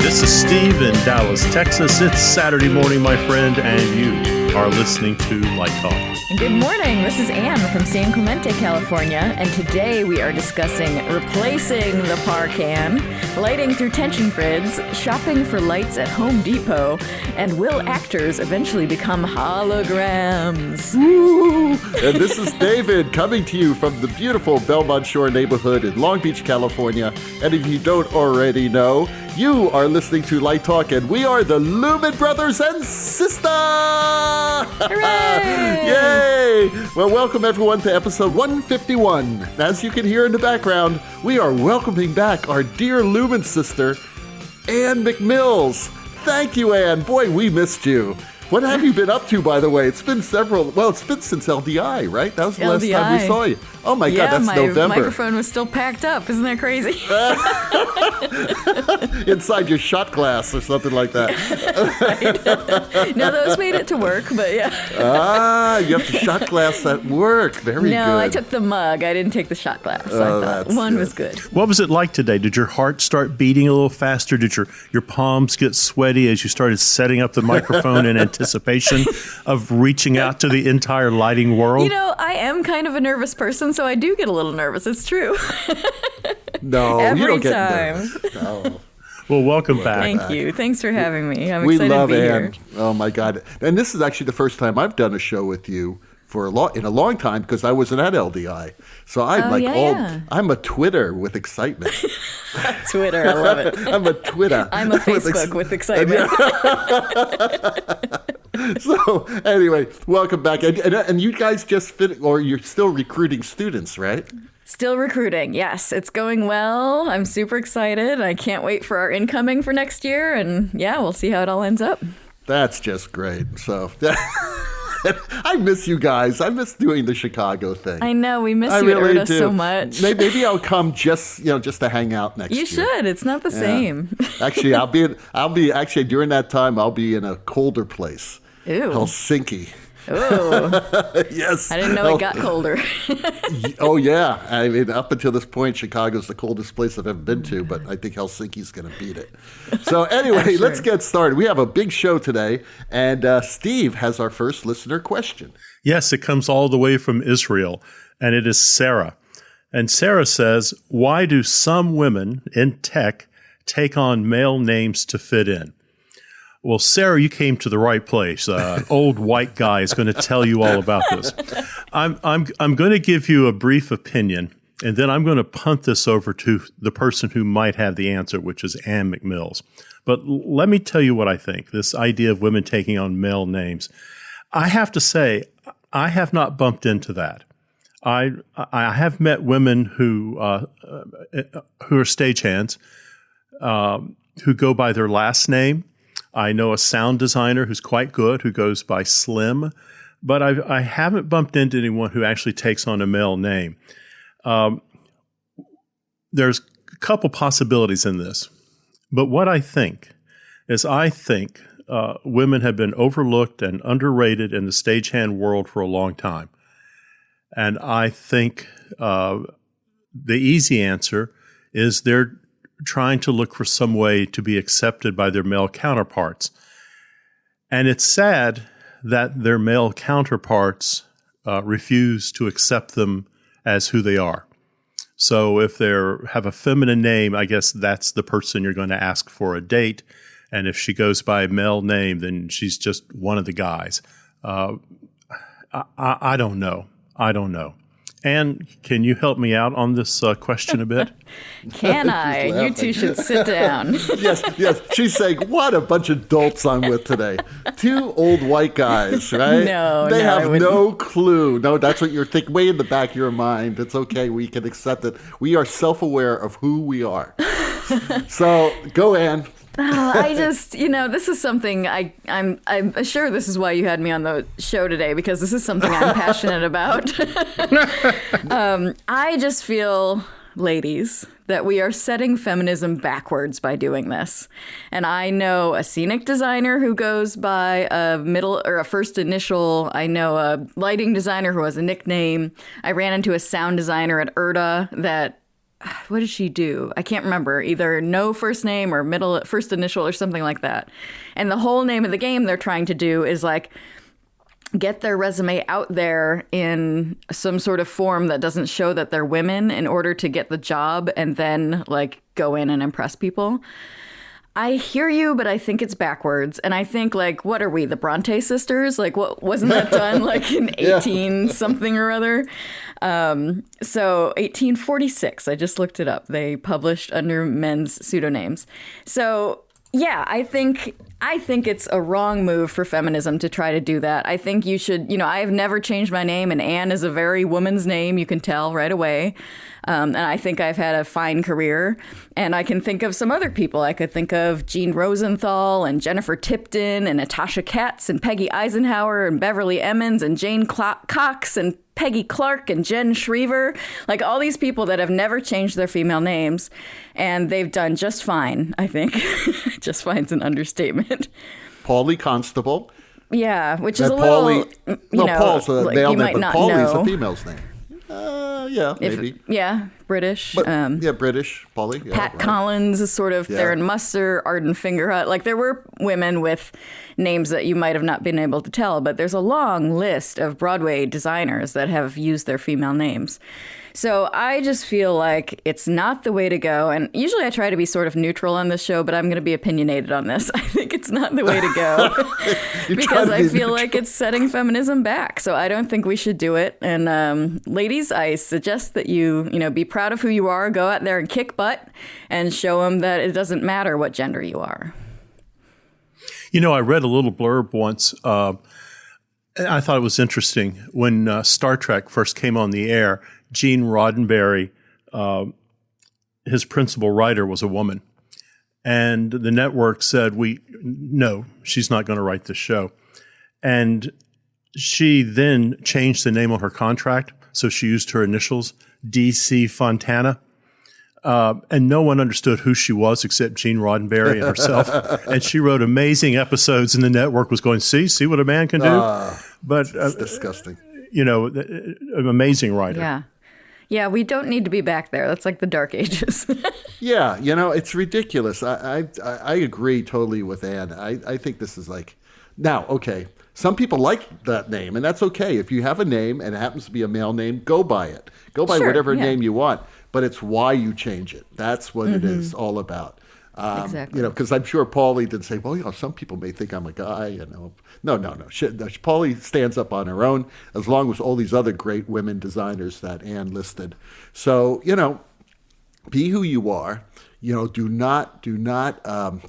This is Steve in Dallas, Texas. It's Saturday morning, my friend, and you are listening to Light Talk. Good morning. This is Anne from San Clemente, California, and today we are discussing replacing the Parcan, lighting through tension grids, shopping for lights at Home Depot, and will actors eventually become holograms? Woo! And this is David coming to you from the beautiful Belmont Shore neighborhood in Long Beach, California. And if you don't already know, you are listening to Light Talk, and we are the Lumen Brothers and Sistah! Hooray! Yay! Well, welcome everyone to episode 151. As you can hear in the background, we are welcoming back our dear Lumen sister, Anne McMills. Thank you, Anne. Boy, we missed you. What have you been up to, by the way? It's been it's been since LDI, right? That was the last time we saw you. Oh my God, that's November. Yeah, my microphone was still packed up. Isn't that crazy? Inside your shot glass or something like that. Right. No, those made it to work, but yeah. You have the shot glass at work. Very good. No, I took the mug. I didn't take the shot glass. I thought one was good. What was it like today? Did your heart start beating a little faster? Did your palms get sweaty as you started setting up the microphone in anticipation of reaching out to the entire lighting world? You know, I am kind of a nervous person, so I do get a little nervous. It's true. No, every you don't get time. nervous. No. Well, welcome back. Thank you. Thanks for having me. I'm We excited love to be Anne. here. Oh my God! And this is actually the first time I've done a show with you in a long time because I wasn't at LDI. So I'm I'm a Twitter with excitement. Twitter, I love it. I'm a Twitter. I'm a Facebook with excitement. So anyway, welcome back. And you guys just or you're still recruiting students, right? Still recruiting, yes. It's going well. I'm super excited. I can't wait for our incoming for next year. And yeah, we'll see how it all ends up. That's just great. So I miss you guys. I miss doing the Chicago thing. I know. We miss you at Urda so much. Maybe I'll come just to hang out next year. You should. It's not the same. Actually, I'll be during that time, I'll be in a colder place. Ooh. Helsinki. Oh. Yes. I didn't know it got colder. Oh, yeah. I mean, up until this point, Chicago's the coldest place I've ever been to, but I think Helsinki's going to beat it. So anyway, sure. Let's get started. We have a big show today, and Steve has our first listener question. Yes, it comes all the way from Israel, and it is Sarah. And Sarah says, why do some women in tech take on male names to fit in? Well, Sarah, you came to the right place. Old white guy is going to tell you all about this. I'm going to give you a brief opinion, and then I'm going to punt this over to the person who might have the answer, which is Anne McMills. But let me tell you what I think. This idea of women taking on male names, I have to say, I have not bumped into that. I have met women who are stagehands who go by their last name. I know a sound designer who's quite good, who goes by Slim, but I haven't bumped into anyone who actually takes on a male name. There's a couple possibilities in this, but what I think is women have been overlooked and underrated in the stagehand world for a long time. And I think the easy answer is they're trying to look for some way to be accepted by their male counterparts. And it's sad that their male counterparts refuse to accept them as who they are. So if they have a feminine name, I guess that's the person you're going to ask for a date. And if she goes by a male name, then she's just one of the guys. I don't know. Anne, can you help me out on this question a bit? Can I? You two should sit down. Yes. She's saying, what a bunch of dolts I'm with today. Two old white guys, right? They have no clue. No, that's what you're thinking. Way in the back of your mind. It's okay. We can accept it. We are self-aware of who we are. So go, Anne. I just, this is something I'm sure this is why you had me on the show today, because this is something I'm passionate about. I just feel, ladies, that we are setting feminism backwards by doing this. And I know a scenic designer who goes by a middle or a first initial. I know a lighting designer who has a nickname. I ran into a sound designer at Urda that what did she do? I can't remember. Either no first name or middle first initial or something like that. And the whole name of the game they're trying to do is like get their resume out there in some sort of form that doesn't show that they're women in order to get the job and then like go in and impress people. I hear you, but I think it's backwards. And I think, like, what are we, the Bronte sisters? Like, what wasn't that done like in 18 something or other? So 1846, I just looked it up. They published under men's pseudonyms. So yeah, I think it's a wrong move for feminism to try to do that. I think you should, I have never changed my name, and Anne is a very woman's name. You can tell right away. And I think I've had a fine career. And I can think of some other people. I could think of Jean Rosenthal and Jennifer Tipton and Natasha Katz and Peggy Eisenhower and Beverly Emmons and Jane Cox and Peggy Clark and Jen Shriver, like all these people that have never changed their female names, and they've done just fine, I think. Just fine's an understatement. Paulie Constable. Yeah, which is a little, Paul's a like male you name, might but not Paulie is know. a female's name. Yeah, maybe. Yeah, British. But, British, Paulie. Yeah, Pat Collins is sort of Theron Muster, Arden Fingerhut. Like there were women with names that you might have not been able to tell, but there's a long list of Broadway designers that have used their female names. So I just feel like it's not the way to go. And usually I try to be sort of neutral on this show, but I'm going to be opinionated on this. I think it's not the way to go because I feel like it's setting feminism back. So I don't think we should do it. And ladies, I suggest that you be proud of who you are, go out there and kick butt and show them that it doesn't matter what gender you are. I read a little blurb once. I thought it was interesting. When Star Trek first came on the air, Gene Roddenberry, his principal writer, was a woman. And the network said, no, she's not going to write this show. And she then changed the name on her contract. So she used her initials, D.C. Fontana. And no one understood who she was except Gene Roddenberry and herself. And she wrote amazing episodes, and the network was going, see what a man can do? But it's disgusting. An amazing writer. Yeah. Yeah, we don't need to be back there. That's like the Dark Ages. Yeah, it's ridiculous. I agree totally with Anne. I think this is like, now, okay, some people like that name, and that's okay. If you have a name and it happens to be a male name, go by it. Go by whatever name you want. But it's why you change it. That's what it is all about. Exactly. Because I'm sure Paulie did say, well, some people may think I'm a guy. No. Paulie stands up on her own, as long as all these other great women designers that Anne listed. So, be who you are. Do not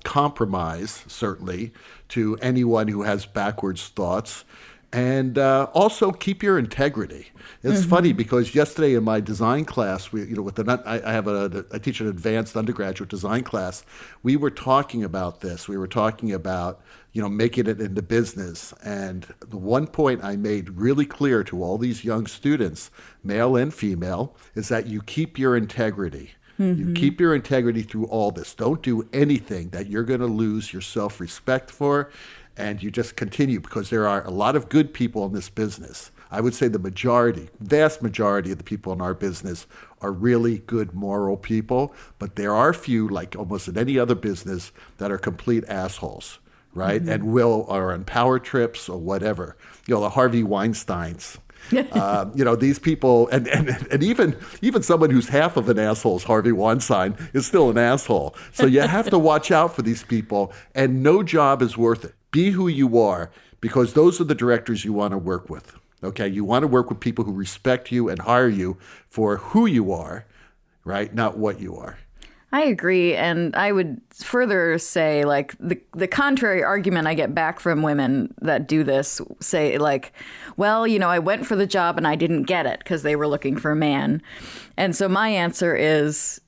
compromise, certainly, to anyone who has backwards thoughts. And also keep your integrity. It's funny because yesterday in my design class, I teach an advanced undergraduate design class. We were talking about this. We were talking about making it into business. And the one point I made really clear to all these young students, male and female, is that you keep your integrity. You keep your integrity through all this. Don't do anything that you're going to lose your self-respect for. And you just continue, because there are a lot of good people in this business. I would say the vast majority of the people in our business are really good moral people, but there are a few, like almost in any other business, that are complete assholes, right? And are on power trips or whatever. The Harvey Weinsteins. These people, and even someone who's half of an asshole, as Harvey Weinstein, is still an asshole. So you have to watch out for these people, and no job is worth it. Be who you are, because those are the directors you want to work with. Okay, you want to work with people who respect you and hire you for who you are, right? Not what you are. I agree. And I would further say, like, the contrary argument I get back from women that do this say, like, well, I went for the job and I didn't get it because they were looking for a man. And so my answer is,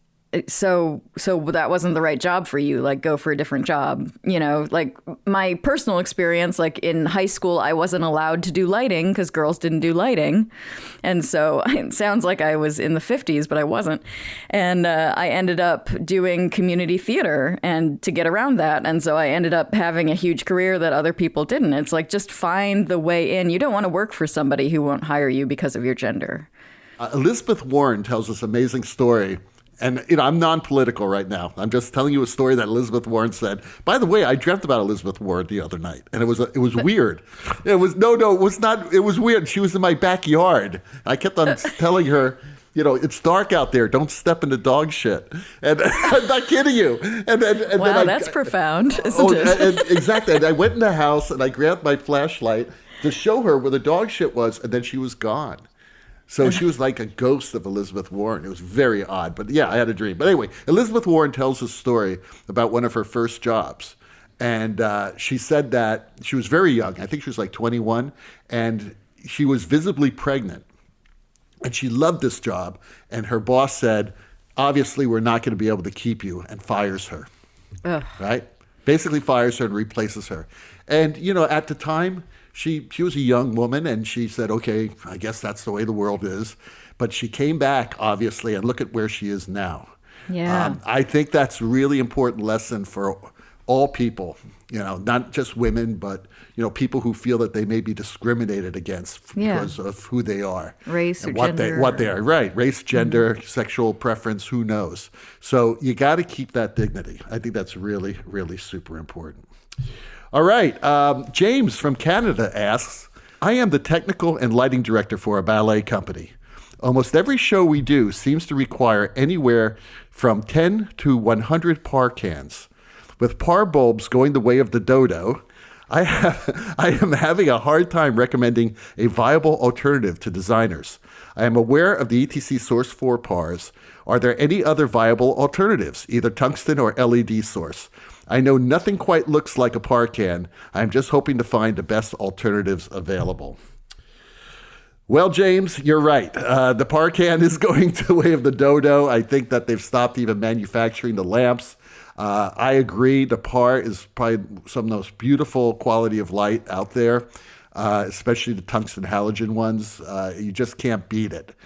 so that wasn't the right job for you. Like, go for a different job. Like my personal experience, like in high school, I wasn't allowed to do lighting because girls didn't do lighting. And so it sounds like I was in the 50s, but I wasn't. And I ended up doing community theater and to get around that. And so I ended up having a huge career that other people didn't. It's like, just find the way in. You don't want to work for somebody who won't hire you because of your gender. Elizabeth Warren tells this amazing story. And, I'm non-political right now. I'm just telling you a story that Elizabeth Warren said. By the way, I dreamt about Elizabeth Warren the other night, and it was weird. It was not. It was weird. She was in my backyard. I kept on telling her, it's dark out there. Don't step into dog shit. And I'm not kidding you. And wow, that's profound, isn't it? Exactly. And I went in the house and I grabbed my flashlight to show her where the dog shit was, and then she was gone. So she was like a ghost of Elizabeth Warren. It was very odd. But yeah, I had a dream. But anyway, Elizabeth Warren tells a story about one of her first jobs. And she said that she was very young. I think she was like 21. And she was visibly pregnant. And she loved this job. And her boss said, obviously, we're not going to be able to keep you, and fires her. Ugh. Right? Basically fires her and replaces her. And, at the time, she was a young woman, and she said, okay, I guess that's the way the world is. But she came back, obviously, and look at where she is now. Yeah. I think that's a really important lesson for all people, not just women, but, people who feel that they may be discriminated against because of who they are. Race and or gender. What they are, right. Race, gender, sexual preference, who knows. So you got to keep that dignity. I think that's really, really super important. All right. James from Canada asks, I am the technical and lighting director for a ballet company. Almost every show we do seems to require anywhere from 10 to 100 par cans. With par bulbs going the way of the dodo, I am having a hard time recommending a viable alternative to designers. I am aware of the ETC Source 4 pars. Are there any other viable alternatives, either tungsten or LED source? I know nothing quite looks like a par can. I'm just hoping to find the best alternatives available. Well, James, you're right. The par can is going the way of the dodo. I think that they've stopped even manufacturing the lamps. I agree. The par is probably some of the most beautiful quality of light out there, especially the tungsten halogen ones. You just can't beat it.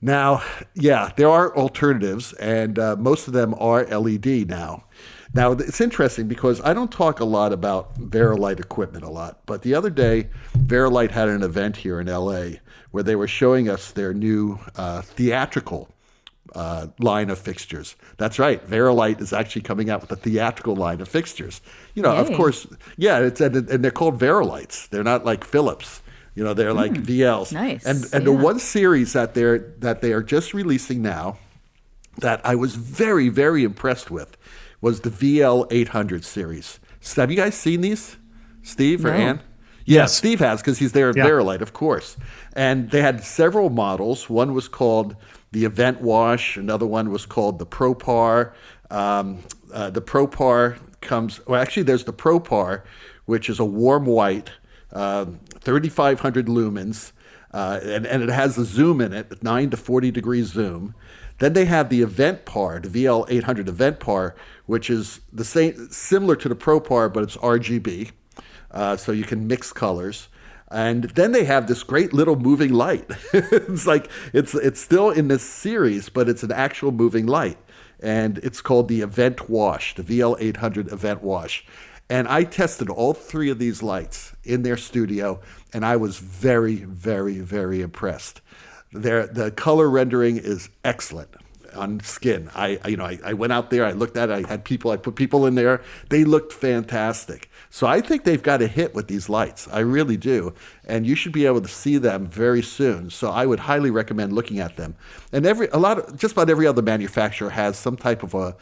Now, yeah, there are alternatives, and most of them are LED now. Now, it's interesting because I don't talk a lot about Verilight equipment a lot, but the other day, Verilight had an event here in LA where they were showing us their new theatrical line of fixtures. That's right. Verilight is actually coming out with a theatrical line of fixtures. Of course, yeah, and they're called Verilights. They're not like Philips. They're like VLs. Nice. And the one series that they are just releasing now that I was very, very impressed with was the VL 800 series. Have you guys seen these, Steve or Ann? Yes. Steve has, because he's there at Verilight, of course. And they had several models. One was called the Event Wash. Another one was called the Pro Par. The Pro Par there's the Pro Par, which is a warm white, 3,500 lumens, and it has a zoom in it, 9 to 40 degree zoom. Then they have the Event Par, the VL 800 Event Par, which is the same, similar to the Pro Par, but it's RGB, so you can mix colors. And then they have this great little moving light. It's like it's still in this series, but it's an actual moving light, and it's called the Event Wash, the VL 800 Event Wash. And I tested all three of these lights in their studio, and I was very, very, very impressed. The color rendering is excellent on skin. I went out there, I looked at it, I put people in there. They looked fantastic. So I think they've got a hit with these lights. I really do. And you should be able to see them very soon. So I would highly recommend looking at them. And just about every other manufacturer has some type of a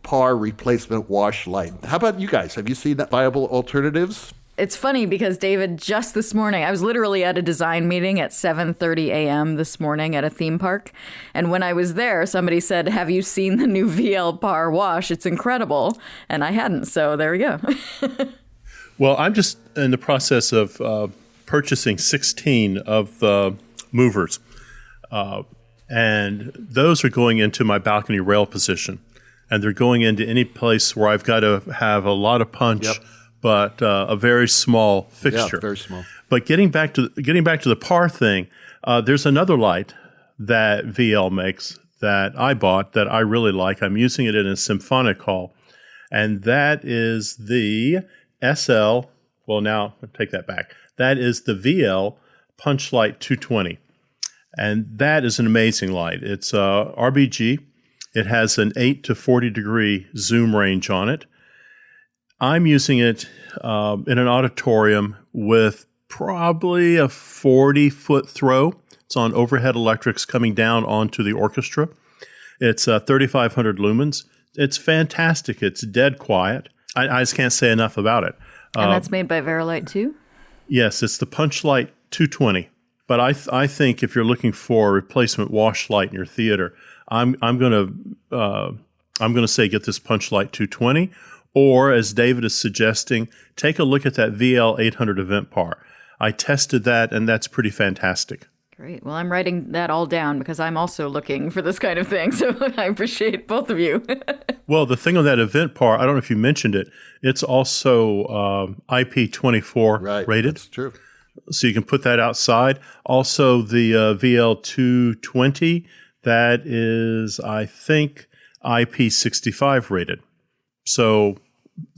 par replacement wash light. How about you guys? Have you seen viable alternatives? It's funny because, David, just this morning, I was literally at a design meeting at 7:30 a.m. this morning at a theme park. And when I was there, somebody said, have you seen the new VL Par Wash? It's incredible. And I hadn't. So there we go. Well, I'm just in the process of purchasing 16 of the movers. And those are going into my balcony rail position. And they're going into any place where I've got to have a lot of punch. Yep. But a very small fixture. Yeah, very small. But getting back to the par thing, there's another light that VL makes that I bought that I really like. I'm using it in a symphonic hall, and that is the SL. Well, now take that back. That is the VL Punch Light 220, and that is an amazing light. It's RBG. It has an 8 to 40 degree zoom range on it. I'm using it in an auditorium with probably a 40-foot throw. It's on overhead electrics coming down onto the orchestra. It's 3,500 lumens. It's fantastic. It's dead quiet. I just can't say enough about it. And that's made by Verilight too? Yes, it's the Punchlight 220. But I think if you're looking for a replacement wash light in your theater, I'm going to say get this Punchlight 220, or as David is suggesting, take a look at that VL 800 event par. I tested that, and that's pretty fantastic. Great. Well, I'm writing that all down because I'm also looking for this kind of thing. So I appreciate both of you. Well, the thing on that event par, I don't know if you mentioned it, it's also IP24 rated. That's true. So you can put that outside. Also, the VL220, that is, I think, IP65 rated. So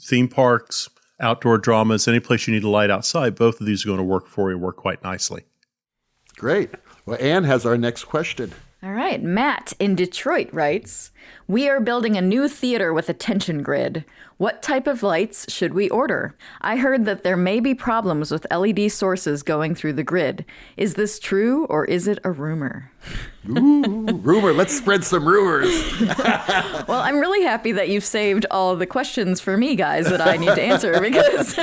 theme parks, outdoor dramas, any place you need a light outside, both of these are going to work for you, work quite nicely. Great. Well, Anne has our next question. All right. Matt in Detroit writes, we are building a new theater with a tension grid. What type of lights should we order? I heard that there may be problems with LED sources going through the grid. Is this true or is it a rumor? Ooh, rumor. Let's spread some rumors. Well, I'm really happy that you've saved all of the questions for me, guys, that I need to answer because...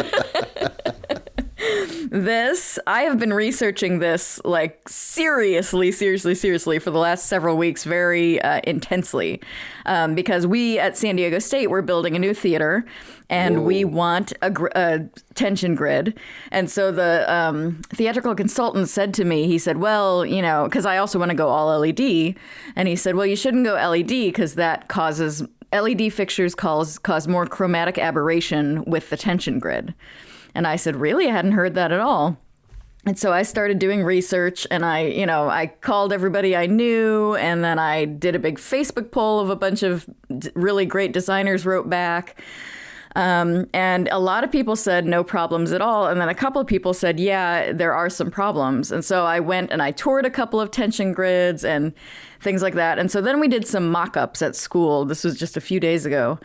I have been researching this like seriously for the last several weeks very intensely because we at San Diego State, we're building a new theater and we want a tension grid. And so the theatrical consultant said to me, he said, well, you know, because I also want to go all LED. And he said, well, you shouldn't go LED because that causes LED fixtures cause more chromatic aberration with the tension grid. And I said, really? I hadn't heard that at all. And so I started doing research and I called everybody I knew and then I did a big Facebook poll of a bunch of really great designers wrote back. And a lot of people said no problems at all. And then a couple of people said, yeah, there are some problems. And so I went and I toured a couple of tension grids and things like that. And so then we did some mock-ups at school. This was just a few days ago.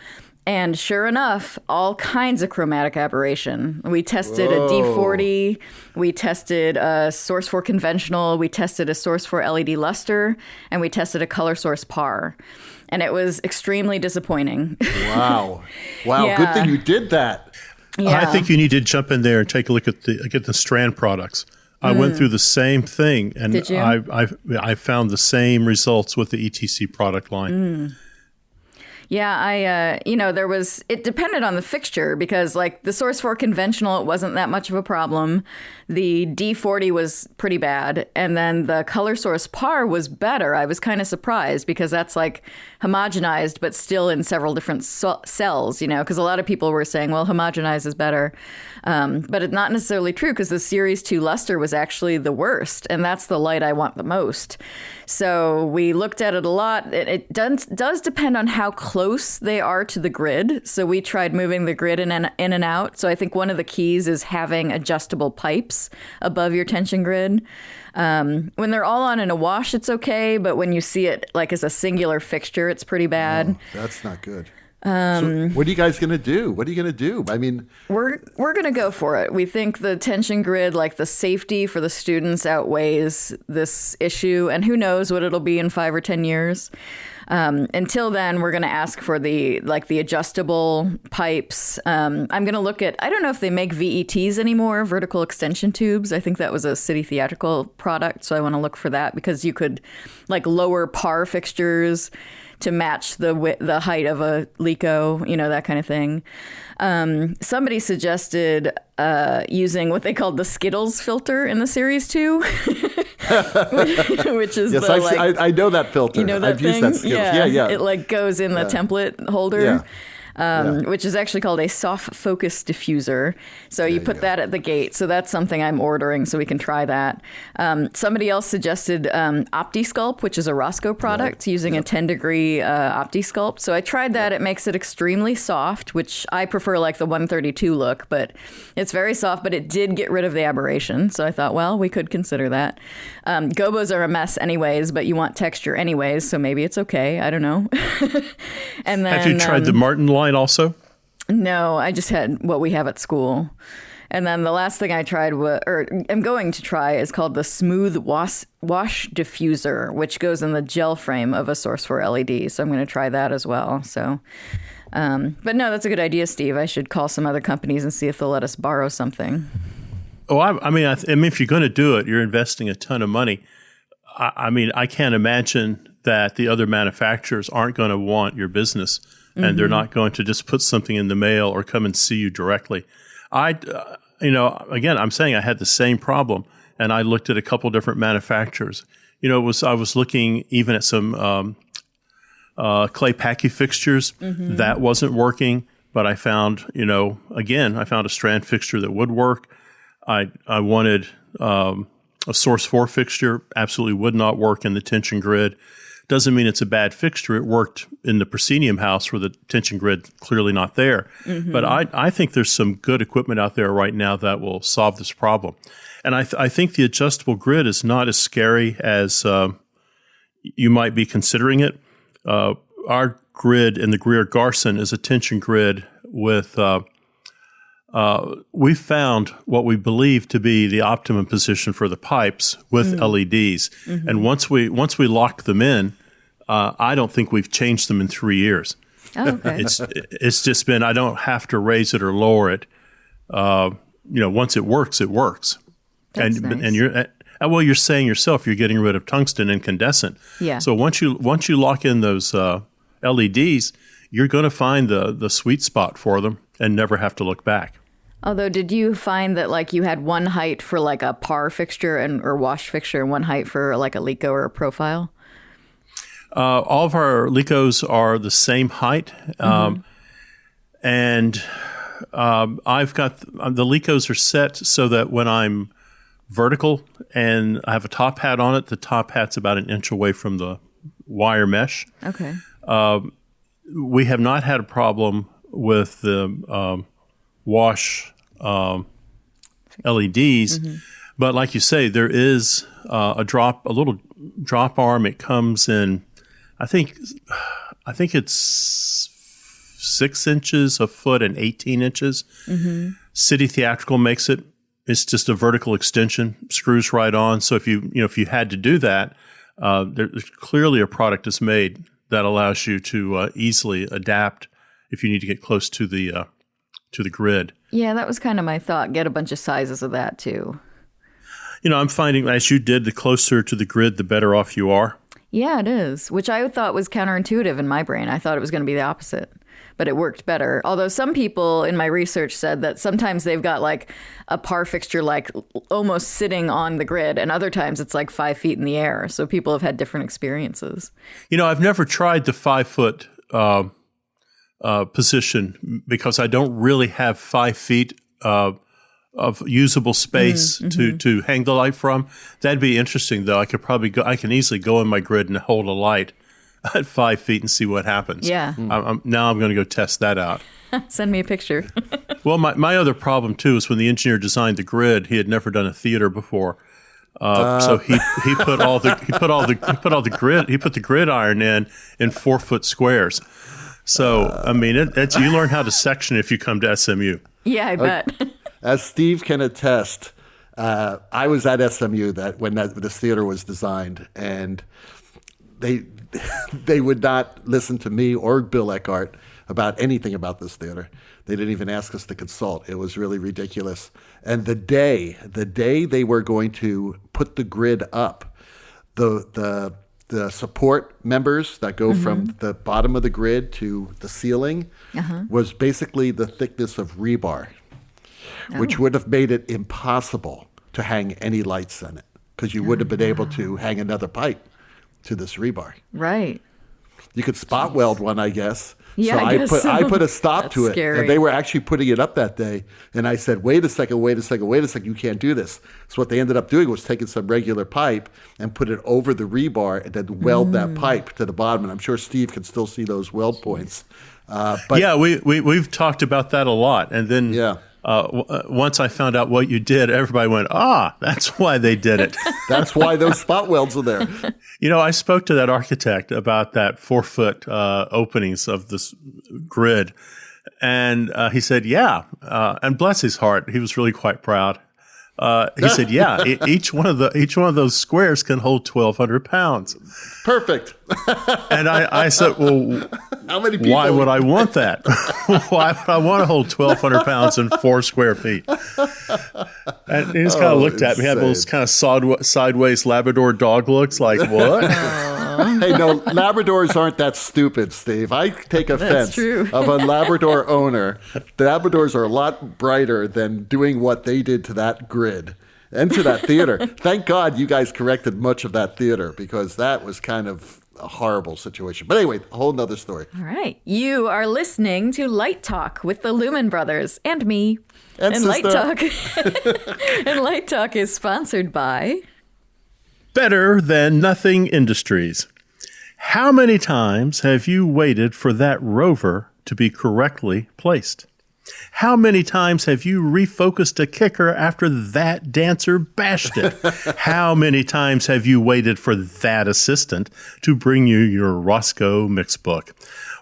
And sure enough, all kinds of chromatic aberration. We tested a D40, we tested a source for conventional, we tested a source for LED luster, and we tested a color source par. And it was extremely disappointing. Wow. Yeah. Good thing you did that. Yeah. I think you need to jump in there and take a look at the Strand products. I went through the same thing, and Did you? I found the same results with the ETC product line. Yeah, it depended on the fixture because like the source for conventional, it wasn't that much of a problem. The D40 was pretty bad. And then the color source par was better. I was kind of surprised because that's like homogenized, but still in several different cells, because a lot of people were saying, well, homogenized is better. But it's not necessarily true because the Series 2 luster was actually the worst. And that's the light I want the most. So we looked at it a lot. It does depend on how close they are to the grid. So we tried moving the grid in and out. So I think one of the keys is having adjustable pipes above your tension grid. When they're all on in a wash, it's okay. But when you see it like as a singular fixture, it's pretty bad. Oh, that's not good. So what are you guys going to do? What are you going to do? I mean, we're going to go for it. We think the tension grid, like the safety for the students outweighs this issue. And who knows what it'll be in 5 or 10 years. Until then, we're going to ask for the adjustable pipes. I'm going to look at, I don't know if they make VETs anymore, vertical extension tubes. I think that was a City Theatrical product. So I want to look for that because you could like lower par fixtures to match the height of a Lico, that kind of thing. Somebody suggested using what they called the Skittles filter in the Series 2, which is I know that filter. You know that I've thing? used that Skittles. Yeah. It like goes in the template holder. which is actually called a soft focus diffuser. So you put that at the gate. So that's something I'm ordering so we can try that. Somebody else suggested OptiSculpt, which is a Roscoe product, using a 10-degree OptiSculpt. So I tried that. It makes it extremely soft, which I prefer like the 132 look, but it's very soft, but it did get rid of the aberration. So I thought, well, we could consider that. Gobos are a mess anyways, but you want texture anyways, so maybe it's okay. I don't know. And then, have you tried the Martin line also? No, I just had what we have at school. And then the last thing I tried, I'm going to try, is called the Smooth Wash Diffuser, which goes in the gel frame of a Source 4 LED. So I'm going to try that as well. So, but no, that's a good idea, Steve. I should call some other companies and see if they'll let us borrow something. Oh, I mean, if you're going to do it, you're investing a ton of money. I mean, I can't imagine that the other manufacturers aren't going to want your business, and they're not going to just put something in the mail or come and see you directly. Again, I'm saying I had the same problem, and I looked at a couple different manufacturers. I was looking even at some clay packy fixtures. That wasn't working, but I found, I found a strand fixture that would work. I wanted a Source 4 fixture, absolutely would not work in the tension grid. Doesn't mean it's a bad fixture. It worked in the proscenium house where the tension grid clearly not there. But I think there's some good equipment out there right now that will solve this problem. And I think the adjustable grid is not as scary as you might be considering it. Our grid in the Greer-Garson is a tension grid with we found what we believe to be the optimum position for the pipes with LEDs. And once we locked them in, I don't think we've changed them in 3 years. Oh, okay. It's just been, I don't have to raise it or lower it. Once it works, it works. That's And nice. you're saying yourself, you're getting rid of tungsten incandescent. Yeah. So once you lock in those LEDs, you're going to find the sweet spot for them and never have to look back. Although, did you find that like you had one height for like a par fixture or wash fixture and one height for like a Lico or a profile? All of our Licos are the same height. And I've got the Licos are set so that when I'm vertical and I have a top hat on it, the top hat's about an inch away from the wire mesh. Okay. We have not had a problem with the wash LEDs, but like you say, there is a little drop arm. It comes in, I think it's 6 inches, a foot, and 18 inches. City Theatrical makes it. It's just a vertical extension, screws right on. So if you had to do that, there's clearly a product is made that allows you to easily adapt if you need to get close to the grid. Yeah, that was kind of my thought. Get a bunch of sizes of that too. I'm finding as you did, the closer to the grid, the better off you are. Yeah, it is, which I thought was counterintuitive in my brain. I thought it was going to be the opposite, but it worked better. Although some people in my research said that sometimes they've got like a par fixture like almost sitting on the grid, and other times it's like 5 feet in the air. So people have had different experiences. I've never tried the 5 foot position because I don't really have 5 feet of usable space to hang the light from. That'd be interesting, though. I can easily go in my grid and hold a light at 5 feet and see what happens. Yeah. Now I'm going to go test that out. Send me a picture. Well, my other problem too is when the engineer designed the grid, he had never done a theater before. So he put the grid iron in 4 foot squares. So I mean, you learn how to section if you come to SMU. Yeah, I bet. As Steve can attest, I was at SMU when this theater was designed, and they would not listen to me or Bill Eckhart about anything about this theater. They didn't even ask us to consult. It was really ridiculous. And the day they were going to put the grid up, the support members that go from the bottom of the grid to the ceiling was basically the thickness of rebar, which would have made it impossible to hang any lights on it because you wouldn't have been able to hang another pipe to this rebar. Right. You could spot weld one, I guess, Yeah, so I guess so. I put a stop That's to it. scary. And they were actually putting it up that day. And I said, wait a second, you can't do this. So what they ended up doing was taking some regular pipe and put it over the rebar and then weld that pipe to the bottom. And I'm sure Steve can still see those weld points. But yeah, we've talked about that a lot. And then once I found out what you did, everybody went, that's why they did it. that's why those spot welds are there. I spoke to that architect about that 4-foot openings of this grid. And he said, and bless his heart, he was really quite proud. He said, each one of those squares can hold 1,200 pounds. Perfect. And I said, well, how many people? Why would I want that? Why would I want to hold 1,200 pounds in 4 square feet? And he just kind of looked at me, had those kind of sideways Labrador dog looks like, what? Hey, no, Labradors aren't that stupid, Steve. I take offense of a Labrador owner. The Labradors are a lot brighter than doing what they did to that grid and to that theater. Thank God you guys corrected much of that theater because that was kind of a horrible situation. But anyway, a whole nother story. All right. You are listening to Light Talk with the Lumen Brothers and me. And Light Talk. And Light Talk is sponsored by Better Than Nothing Industries. How many times have you waited for that rover to be correctly placed? How many times have you refocused a kicker after that dancer bashed it? How many times have you waited for that assistant to bring you your Roscoe mixbook?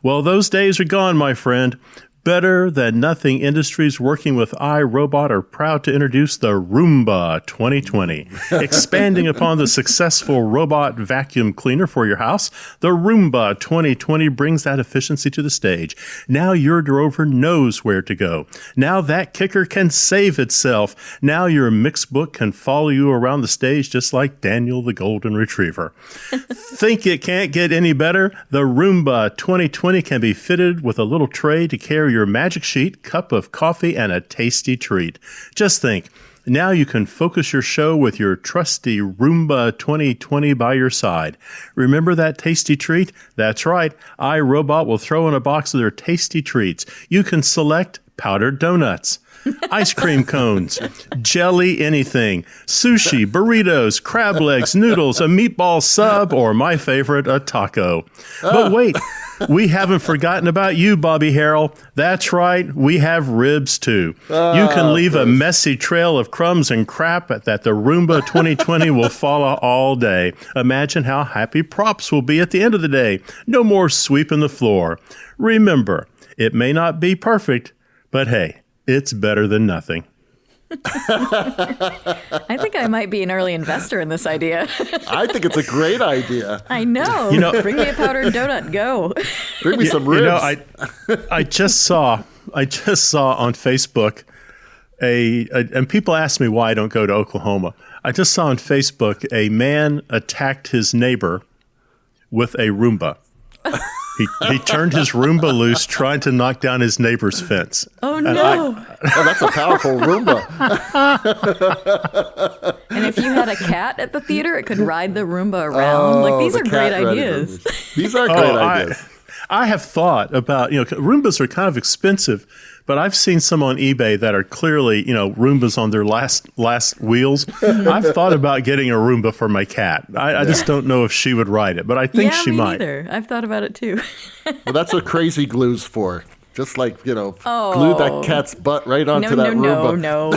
Well, those days are gone, my friend. Better Than Nothing Industries, working with iRobot, are proud to introduce the Roomba 2020. Expanding upon the successful robot vacuum cleaner for your house, the Roomba 2020 brings that efficiency to the stage. Now your drover knows where to go. Now that kicker can save itself. Now your mixbook can follow you around the stage just like Daniel the Golden Retriever. Think it can't get any better? The Roomba 2020 can be fitted with a little tray to carry your magic sheet, cup of coffee, and a tasty treat. Just think, now you can focus your show with your trusty Roomba 2020 by your side. Remember that tasty treat? That's right, iRobot will throw in a box of their tasty treats. You can select powdered donuts, ice cream cones, jelly anything, sushi, burritos, crab legs, noodles, a meatball sub, or my favorite, a taco. But wait, we haven't forgotten about you, Bobby Harrell. That's right, we have ribs too. You can leave a messy trail of crumbs and crap that the Roomba 2020 will follow all day. Imagine how happy props will be at the end of the day. No more sweeping the floor. Remember, it may not be perfect, but hey, it's better than nothing. I think I might be an early investor in this idea. I think it's a great idea. I know. Bring me a powdered donut. Go. Bring me some ribs. I just saw on Facebook and people ask me why I don't go to Oklahoma. I just saw on Facebook a man attacked his neighbor with a Roomba. He turned his Roomba loose trying to knock down his neighbor's fence. Oh, no. That's a powerful Roomba. And if you had a cat at the theater, it could ride the Roomba around. These are great ideas. These are great ideas. I have thought about, Roombas are kind of expensive, but I've seen some on eBay that are clearly, Roombas on their last wheels. I've thought about getting a Roomba for my cat. I just don't know if she would ride it, but I think she might. Neither. I've thought about it too. Well, that's what crazy glue's for. Just like, glue that cat's butt right onto that Roomba. No.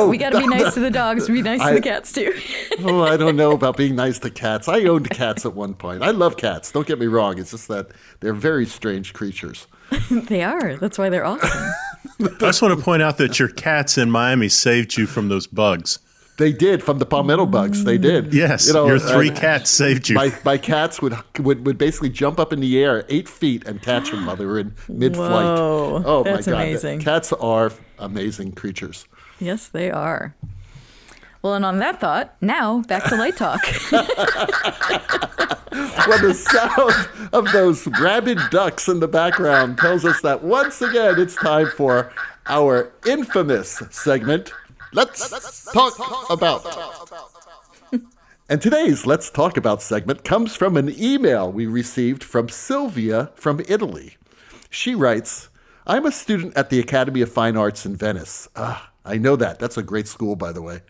We got to be nice to the dogs. Be nice to the cats too. I don't know about being nice to cats. I owned cats at one point. I love cats. Don't get me wrong. It's just that they're very strange creatures. They are. That's why they're awesome. I just want to point out that your cats in Miami saved you from those bugs. They did, from the palmetto bugs. They did. Yes, your 3 cats saved you. My cats would basically jump up in the air 8 feet and catch them while they were in mid-flight. Whoa, oh, that's my God. Amazing. Cats are amazing creatures. Yes, they are. Well, and on that thought, now back to Light Talk. Well, the sound of those rabid ducks in the background tells us that once again it's time for our infamous segment, Let's Talk About. And today's Let's Talk About segment comes from an email we received from Sylvia from Italy. She writes, I'm a student at the Academy of Fine Arts in Venice. I know that. That's a great school, by the way.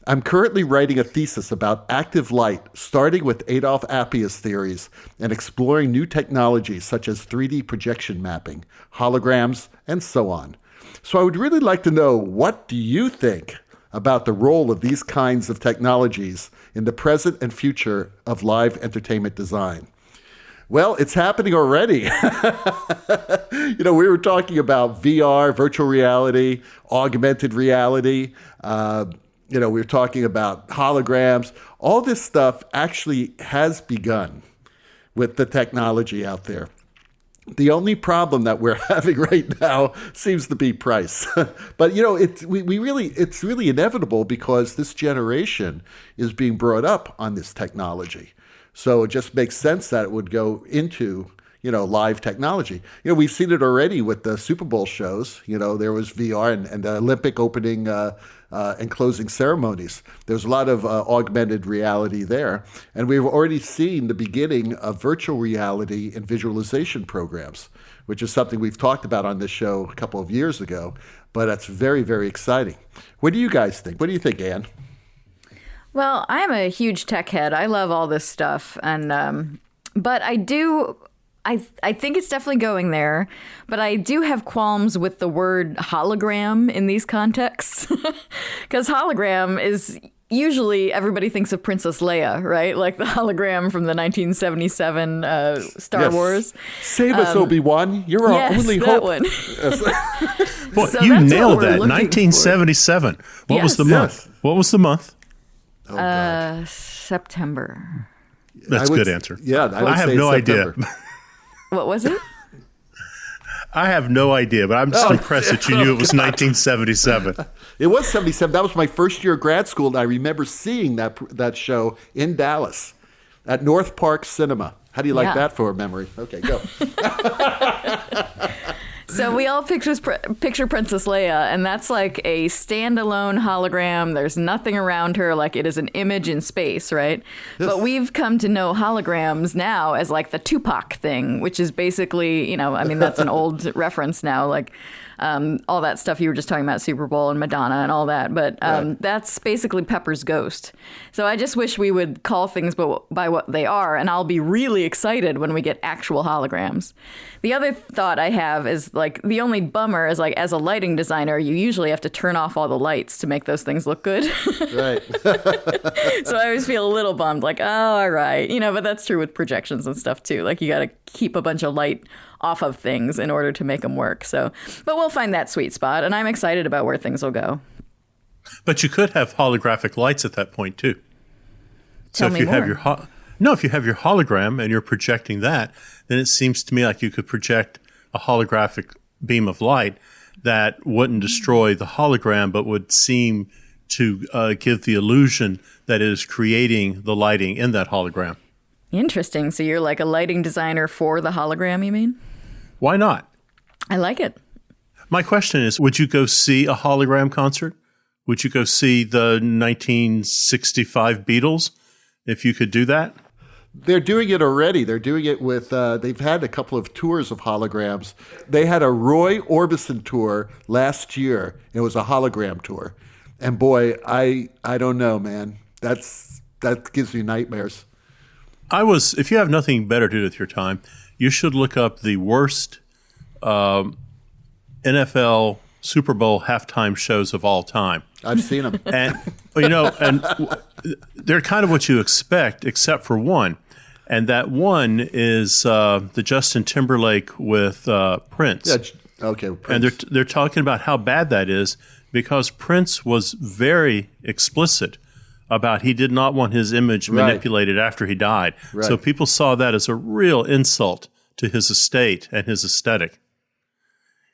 I'm currently writing a thesis about active light, starting with Adolf Appiah's theories and exploring new technologies such as 3D projection mapping, holograms, and so on. So I would really like to know, what do you think about the role of these kinds of technologies in the present and future of live entertainment design? Well, it's happening already. We were talking about VR, virtual reality, augmented reality. We were talking about holograms. All this stuff actually has begun with the technology out there. The only problem that we're having right now seems to be price. But, it's really inevitable because this generation is being brought up on this technology. So it just makes sense that it would go into, live technology. We've seen it already with the Super Bowl shows. There was VR and the Olympic opening and closing ceremonies. There's a lot of augmented reality there. And we've already seen the beginning of virtual reality and visualization programs, which is something we've talked about on this show a couple of years ago. But that's very, very exciting. What do you guys think? What do you think, Anne? Well, I'm a huge tech head. I love all this stuff. And but I think it's definitely going there, but I do have qualms with the word hologram in these contexts. Because hologram is usually, everybody thinks of Princess Leia, right? Like the hologram from the 1977 Star Wars. Save us, Obi-Wan. You're our only that hope. One. Boy, So you that's nailed what we're that. looking 1977. What was Yes. the month? Yes. What was the month? Oh, God. September. That's a I would- good answer. Yeah, I would I have say no September. idea. What was it? I have no idea, but I'm just impressed that you knew it was 1977. It was 77. That was my first year of grad school, and I remember seeing that show in Dallas at North Park Cinema. How do you like Yeah. that for a memory? Okay, go. So we all picture Princess Leia, and that's like a standalone hologram. There's nothing around her, like it is an image in space, right? Yes. But we've come to know holograms now as like the Tupac thing, which is basically, that's an old reference now, like all that stuff you were just talking about, Super Bowl and Madonna and all that. But Right. that's basically Pepper's ghost. So I just wish we would call things by what they are, and I'll be really excited when we get actual holograms. The other thought I have is like the only bummer is like as a lighting designer, you usually have to turn off all the lights to make those things look good. Right. So I always feel a little bummed, like, oh, all right. But that's true with projections and stuff too. Like you got to keep a bunch of light off of things in order to make them work. So, but we'll find that sweet spot, and I'm excited about where things will go. But you could have holographic lights at that point too. Tell me if you have more. if you have your hologram and you're projecting that, then it seems to me like you could project a holographic beam of light that wouldn't destroy the hologram, but would seem to give the illusion that it is creating the lighting in that hologram. Interesting. So you're like a lighting designer for the hologram, you mean? Why not? I like it. My question is, would you go see a hologram concert? Would you go see the 1965 Beatles if you could do that? They're doing it already. They're doing it with, they've had a couple of tours of holograms. They had a Roy Orbison tour last year. It was a hologram tour. And boy, I don't know, man. That gives me nightmares. If you have nothing better to do with your time, you should look up the worst NFL Super Bowl halftime shows of all time. I've seen them. And, they're kind of what you expect, except for one. And that one is the Justin Timberlake with Prince. Yeah, okay. And Prince. they're talking about how bad that is because Prince was very explicit about he did not want his image manipulated after he died. Right. So people saw that as a real insult to his estate and his aesthetic.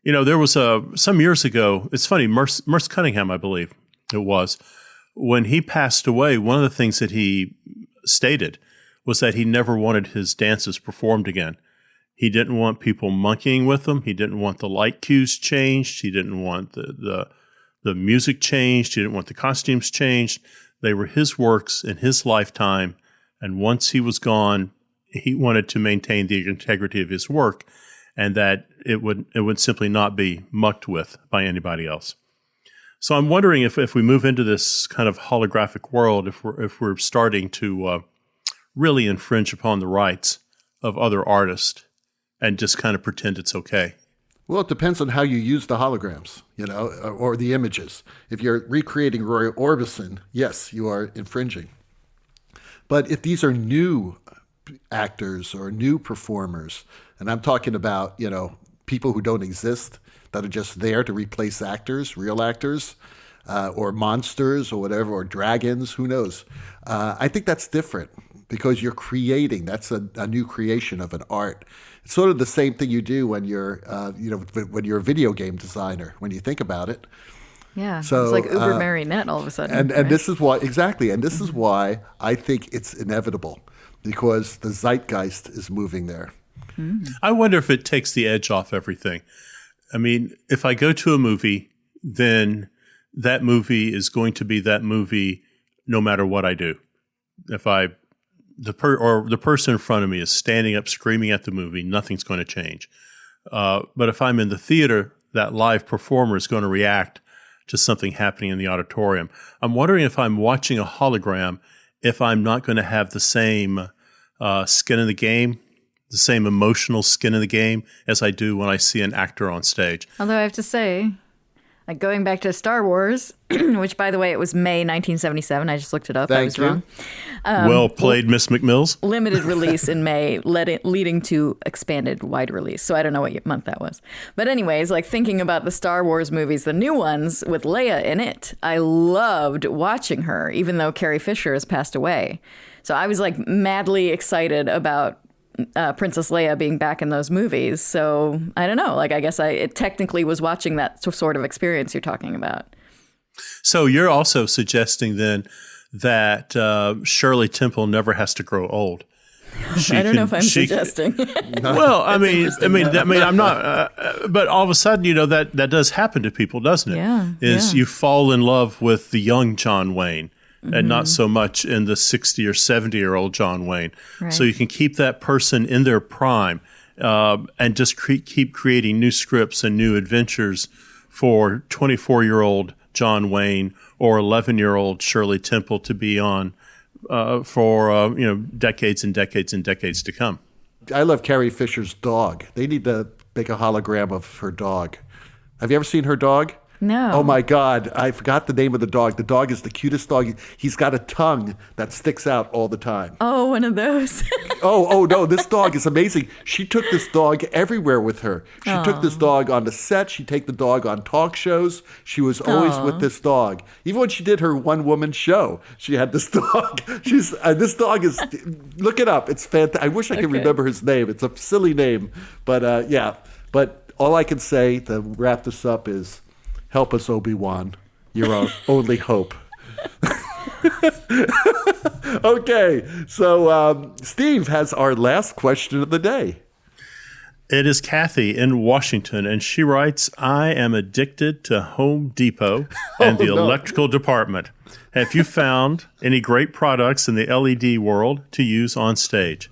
There was some years ago, it's funny, Merce Cunningham, I believe it was, when he passed away, one of the things that he stated was that he never wanted his dances performed again. He didn't want people monkeying with them. He didn't want the light cues changed. He didn't want the music changed. He didn't want the costumes changed. They were his works in his lifetime, and once he was gone, he wanted to maintain the integrity of his work, and that it would simply not be mucked with by anybody else. So I'm wondering if we move into this kind of holographic world, if we're starting to really infringe upon the rights of other artists and just kind of pretend it's okay. Well, it depends on how you use the holograms, or the images. If you're recreating Roy Orbison, yes, you are infringing. But if these are new actors or new performers, and I'm talking about, people who don't exist, that are just there to replace actors, real actors, or monsters or whatever, or dragons, who knows? I think that's different because you're creating. That's a new creation of an art. It's sort of the same thing you do when you're, when you're a video game designer, when you think about it. Yeah, so, it's like Uber Marionette all of a sudden. And this is why, exactly, and this is why I think it's inevitable, because the zeitgeist is moving there. I wonder if it takes the edge off everything. I mean, if I go to a movie, then that movie is going to be that movie no matter what I do. If the person in front of me is standing up screaming at the movie, nothing's going to change. But if I'm in the theater, that live performer is going to react to something happening in the auditorium. I'm wondering if I'm watching a hologram, if I'm not going to have the same skin in the game, the same emotional skin in the game as I do when I see an actor on stage. Although I have to say, like going back to Star Wars, which, by the way, it was May 1977. I just looked it up. I was wrong. Well played, Miss McMills. Limited release in May, leading to expanded wide release. So I don't know what month that was. But anyways, like thinking about the Star Wars movies, the new ones with Leia in it, I loved watching her, even though Carrie Fisher has passed away. So I was like madly excited about Princess Leia being back in those movies. So I don't know. Like, I guess it technically was watching that sort of experience you're talking about. So you're also suggesting then that Shirley Temple never has to grow old. I don't know if I'm suggesting. Well, I mean, I'm not. But all of a sudden, that does happen to people, doesn't it? Yeah. You fall in love with the young John Wayne. And not so much in the 60 or 70-year-old John Wayne. Right. So you can keep that person in their prime and just keep creating new scripts and new adventures for 24-year-old John Wayne or 11-year-old Shirley Temple to be on for decades and decades and decades to come. I love Carrie Fisher's dog. They need to make a hologram of her dog. Have you ever seen her dog? No. Oh, my God. I forgot the name of the dog. The dog is the cutest dog. He's got a tongue that sticks out all the time. Oh, one of those. Oh, no. This dog is amazing. She took this dog everywhere with her. She took this dog on the set. She'd take the dog on talk shows. She was always with this dog. Even when she did her one-woman show, she had this dog. This dog is, look it up. It's fantastic. I wish I could remember his name. It's a silly name. But, yeah. But all I can say to wrap this up is, help us, Obi-Wan. You're our only hope. Okay, so Steve has our last question of the day. It is Kathy in Washington, and she writes, I am addicted to Home Depot and the electrical department. Have you found any great products in the LED world to use on stage?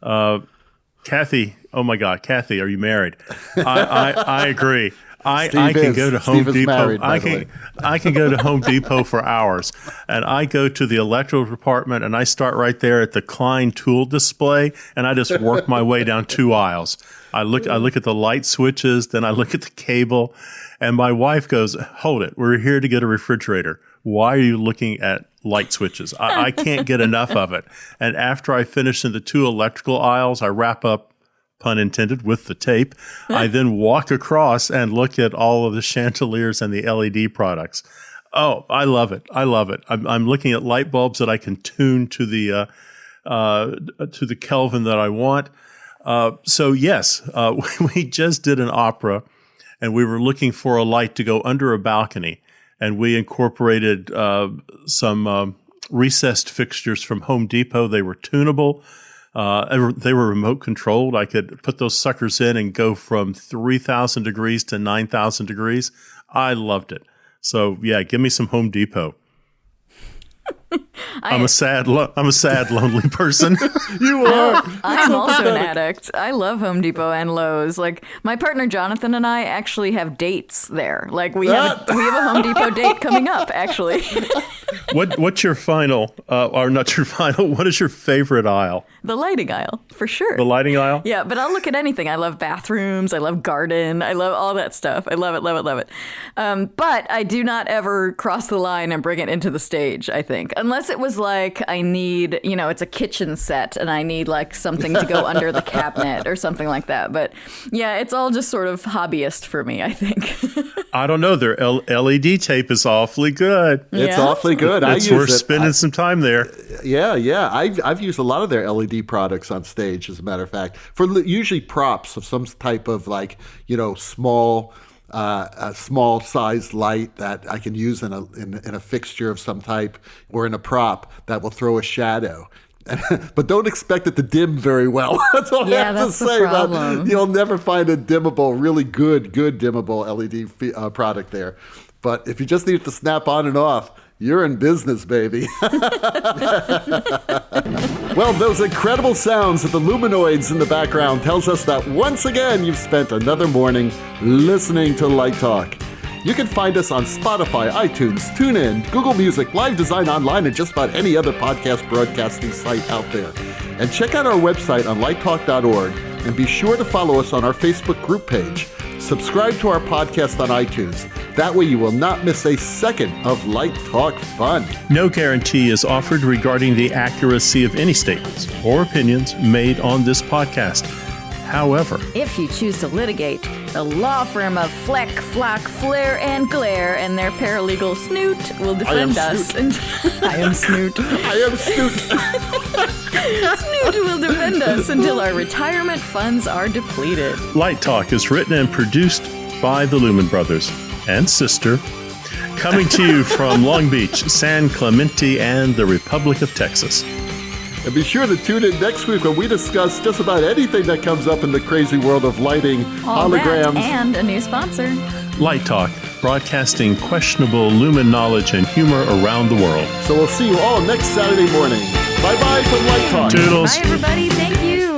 Kathy, oh my God, Kathy, are you married? I agree. I can go to Home Depot. Married, I can go to Home Depot for hours, and I go to the electrical department and I start right there at the Klein tool display, and I just work my way down 2 aisles. I look at the light switches, then I look at the cable, and my wife goes, "Hold it, we're here to get a refrigerator. Why are you looking at light switches?" I can't get enough of it. And after I finish in the 2 electrical aisles, I wrap up, pun intended, with the tape. I then walk across and look at all of the chandeliers and the LED products. Oh, I love it. I love it. I'm looking at light bulbs that I can tune to the Kelvin that I want. So yes, we just did an opera, and we were looking for a light to go under a balcony, and we incorporated some recessed fixtures from Home Depot. They were tunable. They were remote controlled. I could put those suckers in and go from 3,000 degrees to 9,000 degrees. I loved it. So yeah, give me some Home Depot. I'm a sad, lonely person. You are. I'm also an addict. I love Home Depot and Lowe's. Like my partner Jonathan and I actually have dates there. Like we have a Home Depot date coming up. Actually, What's your final, or not your final? What is your favorite aisle? the lighting aisle for sure. The lighting aisle. Yeah, but I'll look at anything. I love bathrooms. I love garden. I love all that stuff. I love it, love it, love it. But I do not ever cross the line and bring it into the stage, I think. Unless it was like I need, it's a kitchen set and I need like something to go under the cabinet or something like that. But yeah, it's all just sort of hobbyist for me, I think. I don't know. Their LED tape is awfully good. It's awfully good. It's worth spending some time there. Yeah. I've used a lot of their LED products on stage, as a matter of fact, for usually props of some type of like, small sized light that I can use in a fixture of some type or in a prop that will throw a shadow. But don't expect it to dim very well. That's all I have to say about it. You'll never find a dimmable, really good dimmable LED product there. But if you just need it to snap on and off, you're in business, baby. Well, those incredible sounds of the luminoids in the background tells us that once again you've spent another morning listening to Light Talk. You can find us on Spotify, iTunes, TuneIn, Google Music, Live Design Online, and just about any other podcast broadcasting site out there. And check out our website on lighttalk.org, and be sure to follow us on our Facebook group page. Subscribe to our podcast on iTunes. That way you will not miss a second of Light Talk fun. No guarantee is offered regarding the accuracy of any statements or opinions made on this podcast. However, if you choose to litigate, the law firm of Fleck, Flock, Flare, and Glare and their paralegal Snoot will defend us. I am Snoot. I am Snoot. Snoot will defend us until our retirement funds are depleted. Light Talk is written and produced by the Lumen Brothers and Sistah, coming to you from Long Beach, San Clemente, and the Republic of Texas. And be sure to tune in next week when we discuss just about anything that comes up in the crazy world of lighting, holograms, and a new sponsor. Light Talk, broadcasting questionable Lumen knowledge and humor around the world. So we'll see you all next Saturday morning. Bye-bye from Light Talk. Toodles. Bye, everybody. Thank you.